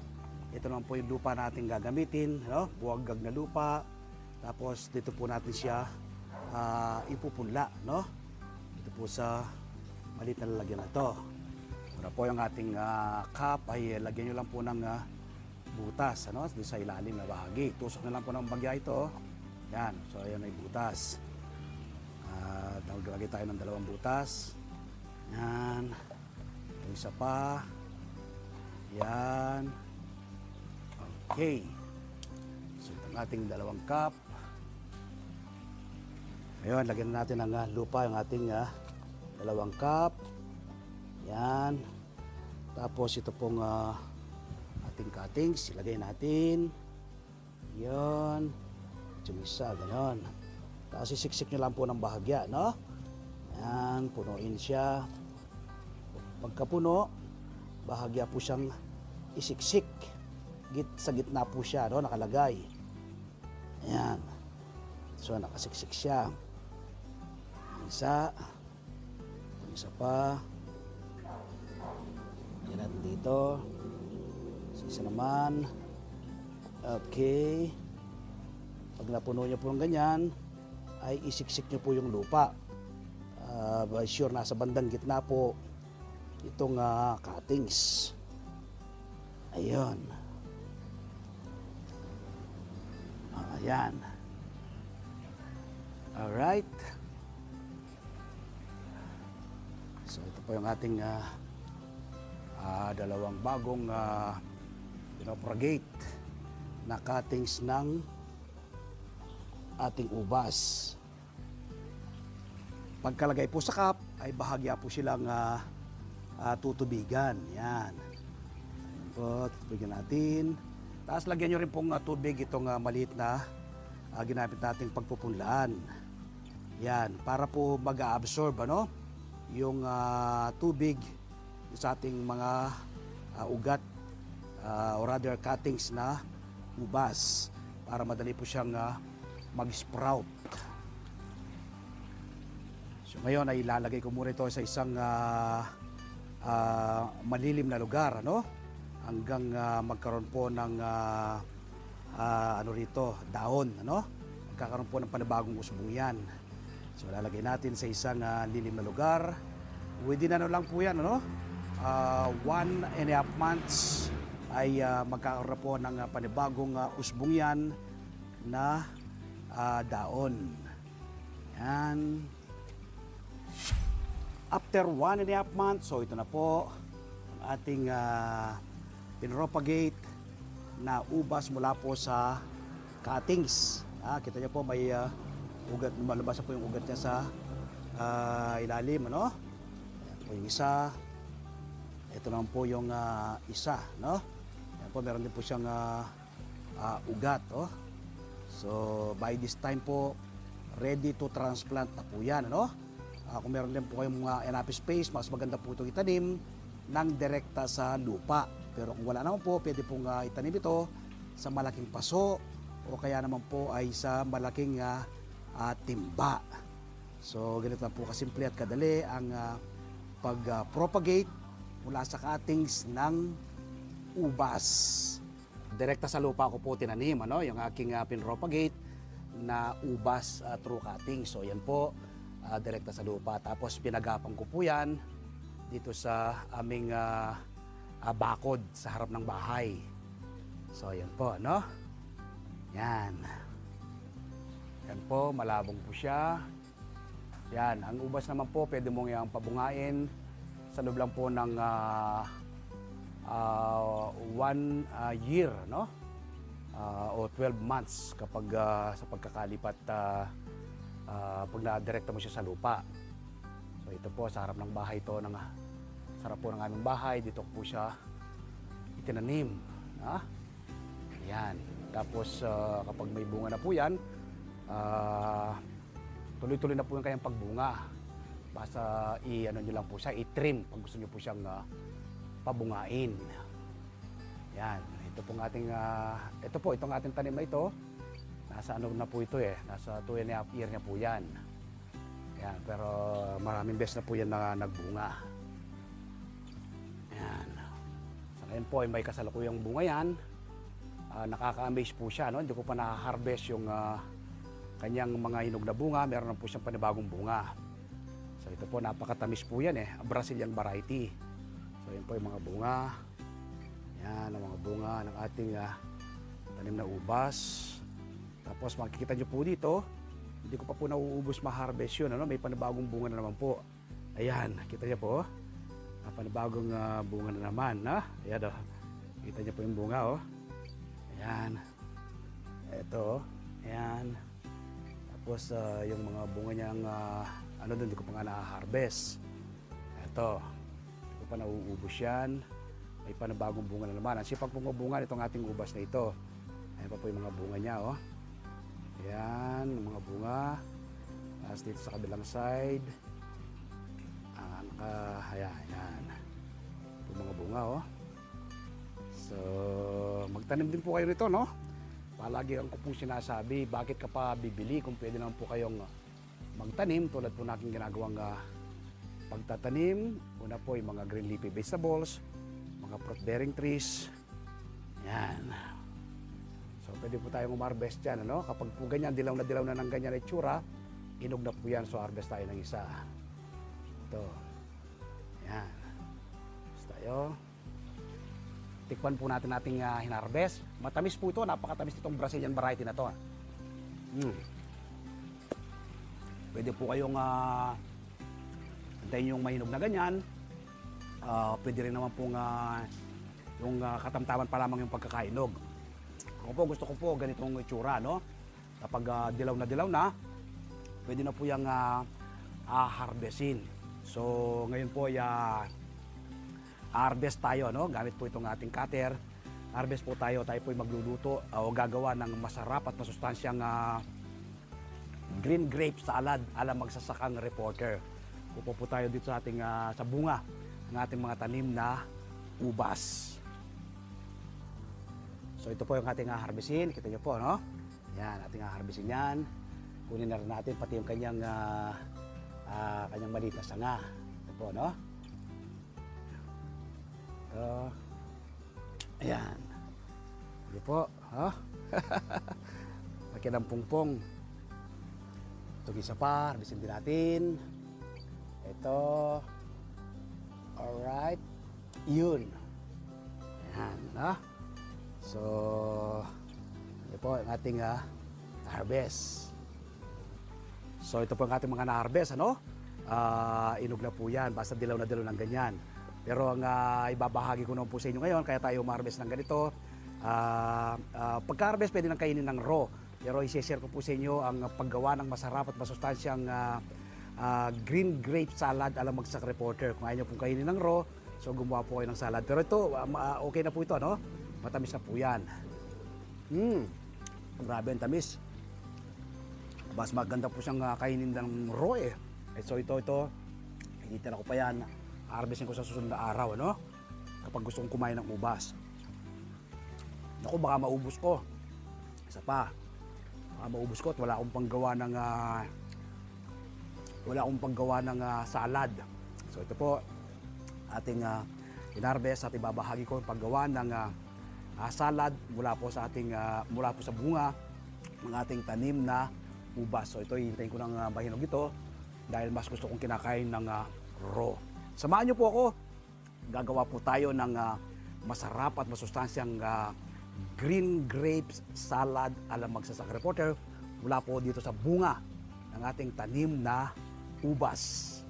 Ito naman po yung lupa natin gagamitin, no? Buwagag na lupa. Tapos dito po natin siya ipupunla, no? Ito po sa maliit na lalagyan na ito. Para po yung ating cup ay lagyan nyo lang po ng butas, ano? Doon sa ilalim na bahagi. Tusok na lang po ng bagya ito. Yan. So ayan ay butas. Naglagay tayo ng 2 butas. Yan. Ito isa pa. Yan. Okay. So ito ang ating 2 cup. Ngayon, lagyan natin ng lupa yung ating 2 cup. Yan. Tapos ito pong ating cuttings. Ilagay natin. Yan. Yung isa, gano'n. Tapos isiksik nyo lang po ng bahagya, no? Yan, punuin siya. Pagkapuno, bahagya po siyang isiksik. Sa gitna po siya, no? Nakalagay. Ayan. So, nakasiksik siya. Isa. Isa pa. Yan natin dito. Isa naman. Okay. Pag napuno nyo po ng ganyan, ay isiksik nyo po yung lupa. Sure, nasa bandang gitna po itong cuttings. Ayun. Ayan. Alright. So ito po yung ating 2 bagong pinopropagate na cuttings ng ating ubas. Pagkalagay po sa cup, ay bahagya po silang tutubigan. Yan. Ayan po, tutubigan natin. Tapos lagyan nyo rin pong tubig itong maliit na ginamit nating pagpupunlaan. Yan, para po mag-absorb, ano? Yung tubig sa ating mga ugat or rather cuttings na ubas para madali po siyang mag-sprout. So ngayon ay ilalagay ko muna ito sa isang malilim na lugar, ano? Hanggang magkaroon po ng ano rito, daon, ano? Magkakaroon po ng panibagong usbong yan. So lalagay natin sa isang lilim na lugar. Within ano lang po yan, ano? 1.5 months ay magkakaroon po ng panibagong usbong yan na daon. Yan. After 1.5 months, so ito na po ang ating pinropagate na ubas mula po sa cuttings. Kita niyo po may ugat, malabas na po yung ugat niya sa ilalim, ano? Ayan po yung isa. Ito naman po yung isa, no? Ayan po, meron din po siyang ugat, oh. So, by this time po, ready to transplant na po yan, ano? Kung meron din po kayong mga enough space, mas maganda po itong itanim ng direkta sa lupa. Pero kung wala naman po, pwede pong itanim ito sa malaking paso o kaya naman po ay sa malaking timba. So, ganito na po kasimple at kadali ang pag-propagate mula sa cuttings ng ubas. Direkta sa lupa ko po tinanim, ano, yung aking pinropagate na ubas through cutting. So yan po, direkta sa lupa. Tapos pinagapang ko po yan dito sa aming bakod sa harap ng bahay. So yan po, no? Yan. Yan po, malabong po siya. Yan, ang ubas naman po, pwede mong yung pabungain sa loob lang po ng 1 year, no? O 12 months kapag sa pagkakalipat pag na-direkta mo siya sa lupa. So ito po sa harap ng bahay to, sa harap po ng aming bahay, dito po siya itinanim. Ayan. Tapos kapag may bunga na po yan, tuloy-tuloy na po yung kanyang pagbunga. Basta i-ano nyo lang po siya, i-trim pag gusto nyo po siyang pabungain. Yan, itong ating tanim na ito, nasa ano na po ito nasa 2.5 year na po yan. Yan, pero maraming beses na po yan na nagbunga. Yan. Sa ngayon po ay may kasalukuyang bunga yan. Nakaka-amaze po siya, no? Hindi ko pa na-harvest yung kanyang mga hinog na bunga, meron na po siyang panibagong bunga. So ito po, napakatamis po yan Brazilian variety. So yan po yung mga bunga. Yan ang mga bunga ng ating tanim na ubas. Tapos makikita nyo po dito, hindi ko pa po nauubos ma-harvest yun. Ano? May panibagong bunga na naman po. Ayan, kita nyo po. Panibagong bunga na naman. Ayan, kita nyo po yung bunga. Ayan. Ito. Ayan. Tapos yung mga bunga niyang doon, hindi ko pa nga na-harvest. Ito. Hindi ko pa nauubos yan. May panibagong bunga na naman. Ang sipag pong bunga nitong ating ubas na ito. Ayan pa po yung mga bunga niya. Ayan, mga bunga. Tapos dito sa kabilang side. Ayan. Yung mga bunga. So, magtanim din po kayo nito, no? Palagi ang ko pong sinasabi, bakit ka pa bibili kung pwede naman po kayong magtanim tulad po natin ginagawang pagtatanim. Una po yung mga green leafy vegetables, mga fruit-bearing trees. Yan. So pwede po tayong umarbest dyan. Ano? Kapag po ganyan, dilaw na ng ganyan na itsura, inog na po yan. So harvest tayo ng isa. Ito. Yan. Harvest tayo. Tikman po natin ating hinarvest. Matamis po ito. Napakatamis itong Brazilian variety na to. Pwede po kayong antayin yung mahinog na ganyan. Pwede rin naman pong yung katamtaman pa lamang yung pagkakainog. Ako po, gusto ko po ganitong itsura, no? Kapag dilaw na, pwede na po yung harvestin. So, ngayon po, harvest tayo, no? Gamit po itong ating cutter. Harvest po tayo po magluluto o gagawa ng masarap at masustansyang green grape salad ala magsasakang reporter. Pupo po tayo dito sa ating sa bunga ng ating mga tanim na ubas. So ito po yung ating harvestin. Kita nyo po, no? Yan, ating harvestin yan. Kunin na rin natin pati yung kanyang maliit na sanga. Ito po, no? Ayan. Ito po, laki ng pungpong. Itong isa pa, harvestin din natin. Ito. Alright. Yun. Ayan, no? So, ito po ang ating harvest. So, ito po ang ating mga na-harvest, ano? Inog na po yan, basta dilaw na dilaw ng ganyan. Pero ang ibabahagi ko naman po sa inyo ngayon, kaya tayo ma-harvest ng ganito, Pagka-harvest, pwede nang kainin ng raw. Pero i-share ko po sa inyo ang paggawa ng masarap at masustansyang green grape salad alam Bagsak Reporter. Kung ayaw nyo pong kainin ng raw, so gumawa po kayo ng salad. Pero ito, okay na po ito, no? Matamis na po yan. Grabe ang tamis. Mas maganda po siyang kainin ng raw eh. So ito, hinitin ako pa yan. Harvestin ko sa susunod na araw, ano? Kapag gusto kong kumain ng ubas. Naku, baka maubos ko. Isa pa. Baka maubos ko at wala akong panggawa ng salad. So ito po, ating inarbes at ibabahagi ko ang paggawa ng salad mula po sa bunga ng ating tanim na ubas. So ito, hihintayin ko ng mahinog ito dahil mas gusto kong kinakain ng raw. Samahan niyo po ako. Gagawa po tayo ng masarap at masustansyang green grapes salad alam Bagsak Reporter mula po dito sa bunga ng ating tanim na ubas.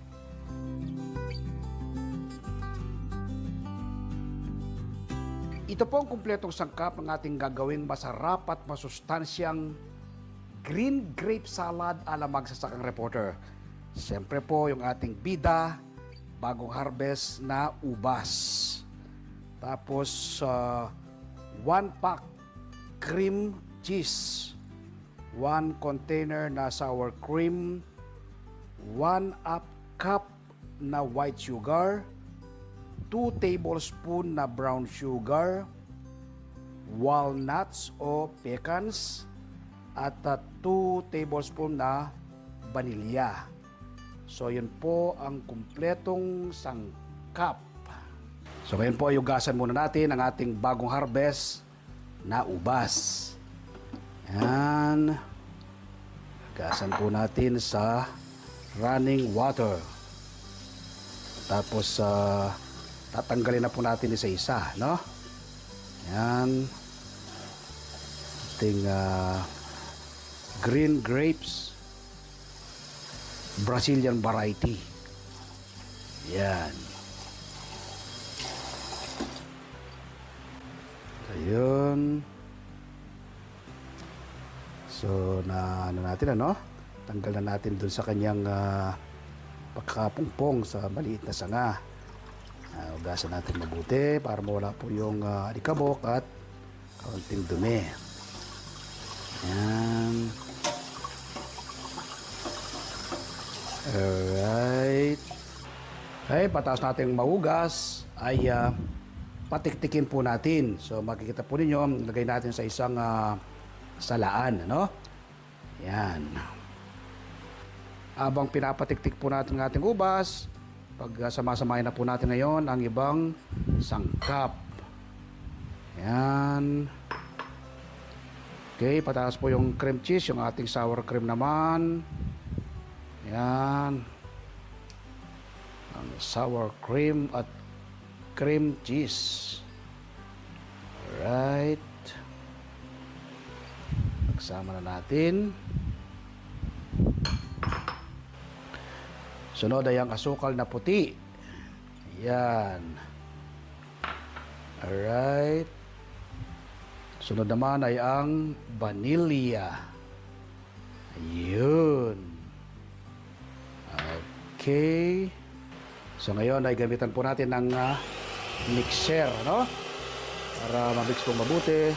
Ito po ang kumpletong sangkap ng ating gagawing masarap at masustansyang green grape salad alam Bagsak Reporter. Siyempre po yung ating bida, bagong harvest na ubas. Tapos 1 pack cream cheese, 1 container na sour cream, 1 cup na white sugar, 2 tablespoon na brown sugar, walnuts o pecans, at 2 tablespoon na vanilya. So yun po ang kumpletong sangkap. So ngayon po, yugasan muna natin ang ating bagong harvest na ubas. Yan. Yugasan po natin sa running water. Tapos tatanggalin na po natin isa-isa, no? Yan. Ating green grapes Brazilian variety. Yan. Ayun. So, natin, ano? Tanggal na natin dun sa kanyang pagkapungpong sa maliit na sanga. Ugasan natin mabuti para mawala po yung alikabok at kaunting dumi. Yan. Alright. Okay, pataas natin mahugas ay patiktikin po natin. So makikita po ninyo, lagay natin sa isang salaan, ano? Yan. Habang pinapatiktik po natin ang ating ubas, pag samasamahin na po natin ngayon ang ibang sangkap. Yan. Okay, pataas po yung cream cheese, yung ating sour cream naman. Yan. Ang sour cream at cream cheese. Alright. Pagsama na natin. Sunod ay ang asukal na puti. Yan. Alright. Sunod naman ay ang vanilya. Ayun. Okay. So ngayon ay gamitan po natin ng mixer, no? Para ma-mix po mabuti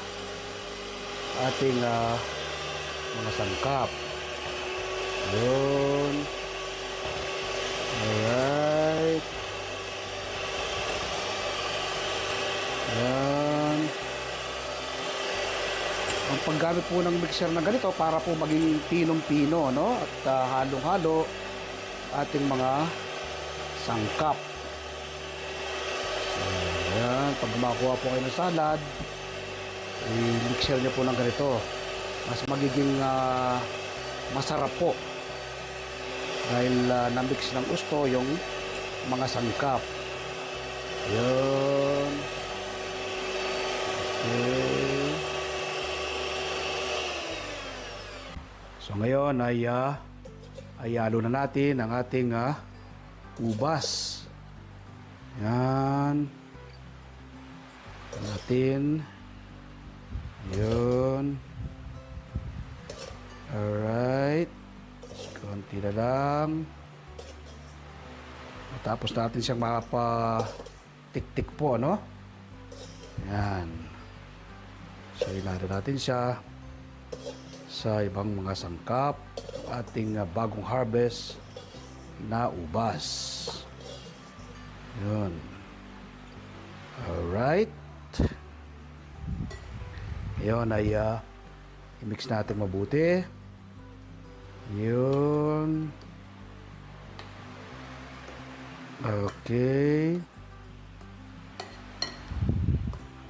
ating mga sangkap. Yun. Alright. Yan. Ang paggamit po ng mixer na ganito para po maging pinong-pino, no? At halong-halo ating mga sangkap. So, ayan. Pag makuha po kayo ng salad, i-mixer nyo po ng ganito. Mas magiging masarap po. Dahil na-mix ng gusto yung mga sangkap. Ayan. Okay. So ngayon ay halo na natin ang ating ubas. Yan. Natin. Yun. Alright. Konti na lang. Tapos natin siyang makapatiktik po, no? Yan. So, ilado natin siya sa ibang mga sangkap. Ating bagong harvest na ubas. Yun. Alright. Ngayon ay i-mix natin mabuti. Yun. Okay.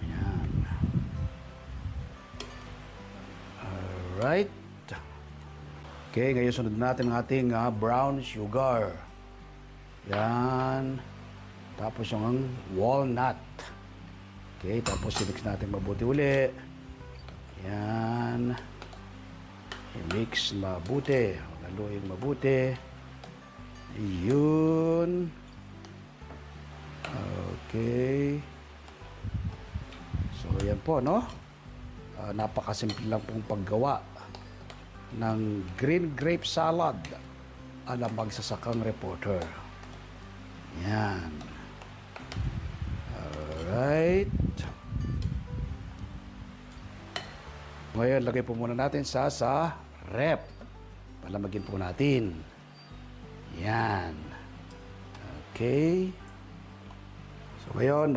Yan. Alright. Okay, ngayon sunod natin ang ating brown sugar. Yan. Tapos yung walnut. Okay, tapos i-mix natin mabuti uli. Yan. I-mix mabuti. Haluin mabuti. Yun. Okay. So, yan po, no? Napakasimple lang pong paggawa ng green grape salad ala magsasakang reporter. Yan. Alright. Ngayon, lagay po muna natin sa rep. Palamagin po natin. Yan. Okay. So ngayon,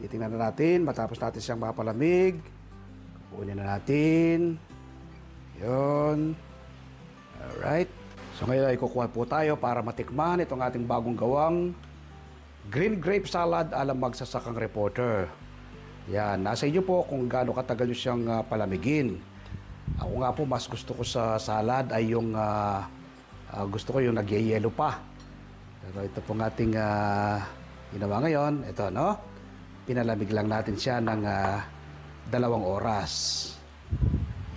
titingnan na natin. Matapos natin siyang mapalamig. Kukunin na natin. Yun. Alright. So ngayon ay kukuha po tayo para matikman itong ating bagong gawang green grape salad ala magsasakang reporter. Yan. Nasa inyo po kung gaano katagal nyo siyang palamigin. Ako nga po, mas gusto ko sa salad ay yung gusto ko yung nagyayelo pa. Pero ito pong ating ginawa ngayon. Ito, no? Pinalamig lang natin siya ng 2 oras.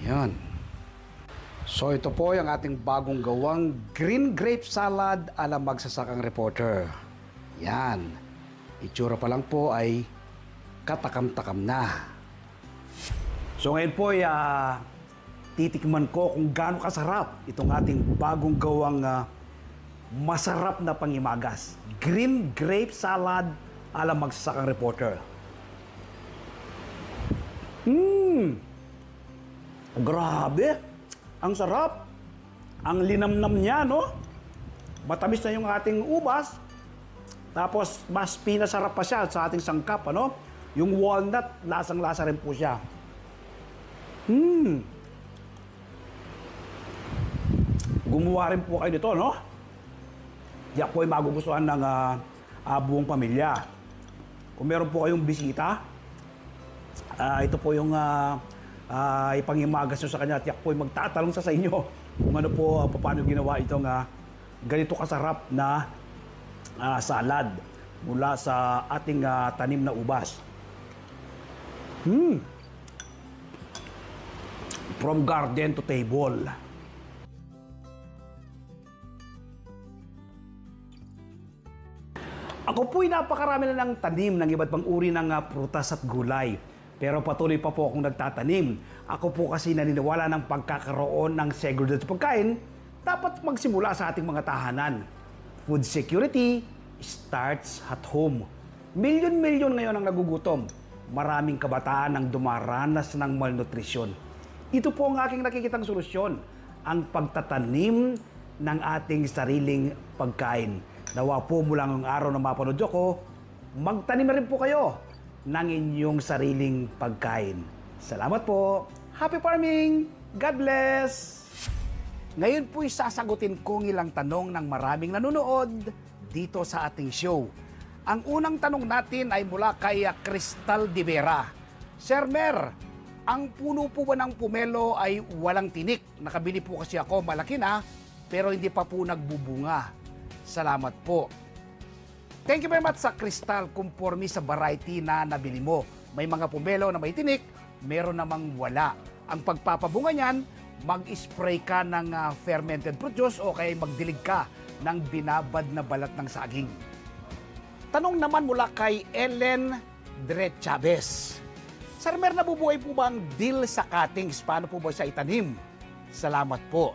Yan. So ito po yung ating bagong gawang green grape salad ala magsasakang reporter. Yan. Itsura pa lang po ay katakam-takam na. So ngayon po ay titikman ko kung gaano kasarap itong ating bagong gawang masarap na pangimagas. Green grape salad ala magsasakang reporter. Grabe! Ang sarap! Ang linamnam niya, no? Matamis na yung ating ubas. Tapos, mas pinasarap pa siya sa ating sangkap, ano? Yung walnut, lasang-lasa rin po siya. Gumawa rin po kayo dito, no? Diyan po ay magugustuhan ng buong pamilya. Kung meron po kayong bisita, ito po yung ipangimagas nyo sa kanya. Tiyak po ay magtatalong sa inyo kung ano po, paano ginawa itong ganito kasarap na salad mula sa ating tanim na ubas. From garden to table. Ako po'y napakarami na ng tanim ng iba't pang uri ng prutas at gulay. Pero patuloy pa po akong nagtatanim. Ako po kasi naniniwala ng pagkakaroon ng seguridad sa pagkain, dapat magsimula sa ating mga tahanan. Food security starts at home. Milyon-milyon ngayon ang nagugutom. Maraming kabataan ang dumaranas ng malnutrisyon. Ito po ang aking nakikitang solusyon, ang pagtatanim ng ating sariling pagkain. Nawa po mula ngayong araw na mapanood ko, magtanim na rin po kayo ng inyong sariling pagkain. Salamat po. Happy farming! God bless! Ngayon po'y sasagutin kong ilang tanong ng maraming nanonood dito sa ating show. Ang unang tanong natin ay mula kay Cristal de Vera. Sir Mer, ang puno po ba ng pumelo ay walang tinik? Nakabili po kasi ako, malaki na, pero hindi pa po nagbubunga. Salamat po. Thank you very much sa Cristal, conforme sa variety na nabili mo. May mga pumelo na may tinik, meron namang wala. Ang pagpapabunga niyan, mag-spray ka ng fermented fruit juice o kaya magdilig ka ng binabad na balat ng saging. Tanong naman mula kay Ellen Dre Chavez. Sir Mer, nabubuhay po ba ang dill sa cuttings? Paano po ba siya itanim? Salamat po.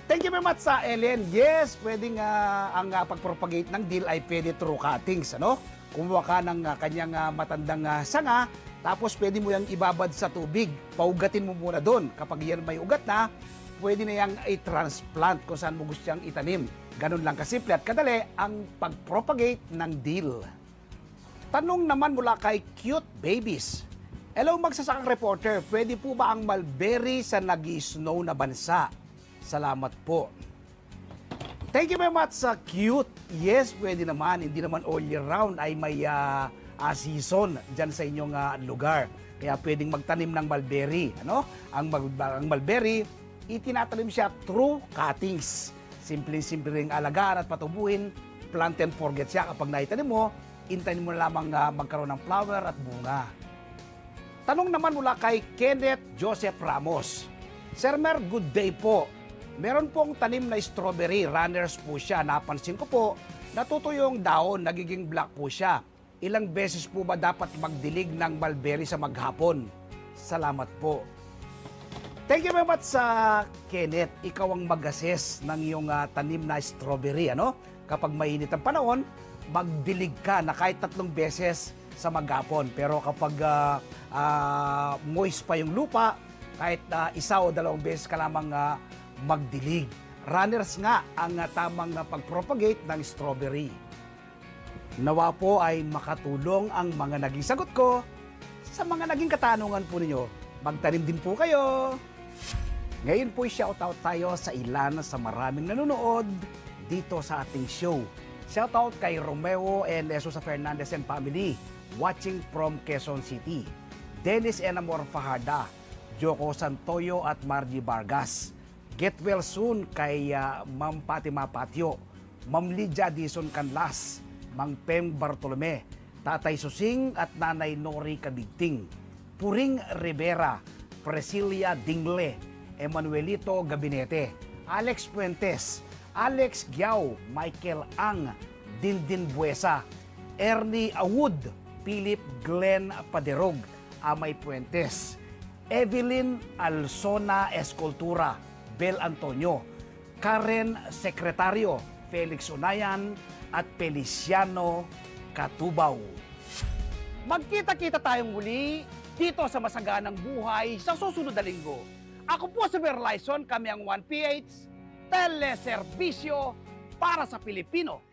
Thank you very much sa Ellen. Yes, pwedeng ang pag-propagate ng dill ay pwede through cuttings. Ano? Kumuha ka ng kanyang matandang sanga, tapos pwede mo yung ibabad sa tubig. Paugatin mo muna doon. Kapag yan may ugat na, pwede na yung i-transplant kung saan mo gusto siyang itanim. Ganun lang kasimple at kadali ang pag-propagate ng dill. Tanong naman mula kay Cute Babies. Hello, magsasakang reporter. Pwede po ba ang mulberry sa nag-snow na bansa? Salamat po. Thank you very much sa Cute. Yes, pwede naman. Hindi naman all year round ay may season dyan sa inyong lugar. Kaya pwedeng magtanim ng mulberry. Ano? Ang mulberry, itinatanim siya through cuttings. Simple-simple ring alagaan at patubuhin. Plant and forget siya. Kapag naitanim mo, intanim mo lamang magkaroon ng flower at bunga. Tanong naman mula kay Kenneth Joseph Ramos. Sir Mer, good day po. Meron pong tanim na strawberry, runners po siya. Napansin ko po, natutuyo yung daon, nagiging black po siya. Ilang beses po ba dapat magdilig ng mulberry sa maghapon? Salamat po. Thank you very much sa Kenneth. Ikaw ang mag-assess ng iyong tanim na strawberry. Ano? Kapag mainit ang panahon, magdilig ka na kahit 3 beses sa maghapon. Pero kapag moist pa yung lupa, kahit 1 o 2 beses ka lamang magdilig. Runners nga ang tamang pag-propagate ng strawberry. Nawa po ay makatulong ang mga naging sagot ko sa mga naging katanungan po ninyo. Magtanim din po kayo. Ngayon po shoutout tayo sa ilan sa maraming nanonood dito sa ating show. Shoutout kay Romeo and Esosa Fernandez and family watching from Quezon City. Dennis Enamor Fajarda, Joko Santoyo at Margie Vargas. Get well soon kay Ma'am Fatima Patio, Ma'am Lydia Dizon Canlas, Mang Peng Bartolome, Tatay Susing at Nanay Nori Kabigting, Puring Rivera, Priscilla Dingle, Emanuelito Gabinete, Alex Puentes, Alex Giao, Michael Ang, Dindin Buesa, Ernie Awud, Philip Glenn Paderog, Amay Puentes, Evelyn Alsona Escultura, Bel Antonio, Karen Secretario, Felix Unayan, at Feliciano Katubaw. Magkita-kita tayong muli dito sa Masaganang Buhay sa susunod na linggo. Ako po si Mer Lyson, kami ang 1PH, teleserbisyo para sa Pilipino.